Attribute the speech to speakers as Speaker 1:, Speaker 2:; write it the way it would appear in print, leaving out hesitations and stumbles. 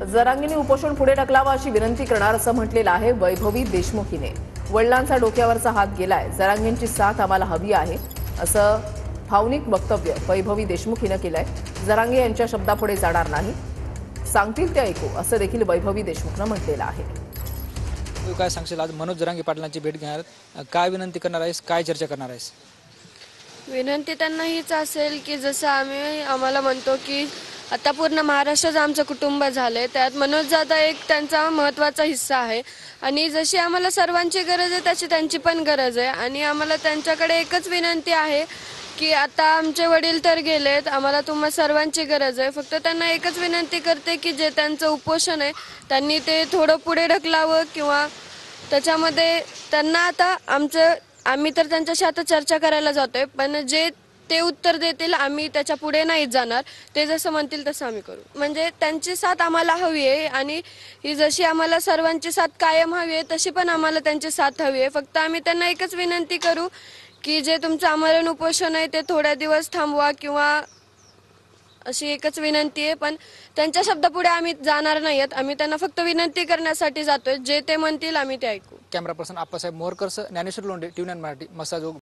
Speaker 1: जरांगींनी उपोषण पुढे ढकलावं अशी विनंती करणार असं म्हटलेलं आहे वैभवी देशमुख हिने। वडिलांचा डोक्यावरचा हात गेलाय, जरांगींची साथ आम्हाला हवी आहे असं भावनिक वक्तव्य वैभवी देशमुख हिने केलंय। जरांगे यांच्या शब्दापुढे जाणार नाही, सांगतील ते ऐकू असं देखील वैभवी देशमुखनं म्हटलेलं आहे।
Speaker 2: तू काय सांगशील, आज मनोज जरांगे पाटलांची भेट घेणार, काय विनंती करणार आहेस, काय चर्चा करणार आहेस?
Speaker 3: विनंती त्यांना हीच असेल की जसं आम्हाला म्हणतो की आता पूर्ण महाराष्ट्रच आमचं कुटुंब झालंय, त्यात मनोज दादा एक त्यांचा महत्त्वाचा हिस्सा आहे आणि जशी आम्हाला सर्वांची गरज आहे तशी त्यांची पण गरज आहे। आणि आम्हाला त्यांच्याकडे एकच विनंती आहे की आता आमचे वडील तर गेलेत, आम्हाला तुम्हा सर्वांची गरज आहे। फक्त त्यांना एकच विनंती करते की जे त्यांचं उपोषण आहे त्यांनी ते थोडं पुढे ढकलावं किंवा त्याच्यामध्ये त्यांना आता आम्ही तर त्यांच्याशी आता चर्चा करायला जातोय, पण जे ते उत्तर देतील आम्ही त्याच्या पुढे नाही जाणार, ते जसं म्हणतील तसं आम्ही करू। म्हणजे त्यांची साथ आम्हाला हवी आहे आणि ही जशी आम्हाला सर्वांची साथ कायम हवी आहे तशी पण आम्हाला त्यांची साथ हवी आहे। फक्त आम्ही त्यांना एकच विनंती करू की जे तुमचं आमरण उपोषण आहे ते थोड्या दिवस थांबवा किंवा अशी एकच विनंती आहे। पण त्यांच्या शब्दापुढे आम्ही जाणार नाहीत, आम्ही त्यांना फक्त विनंती करण्यासाठी जातोय, जे ते म्हणतील आम्ही ते ऐकू।
Speaker 2: Camera person Appasaheb Morkar, Dnyaneshwar Londhe, TV 9 Marathi, Massajog.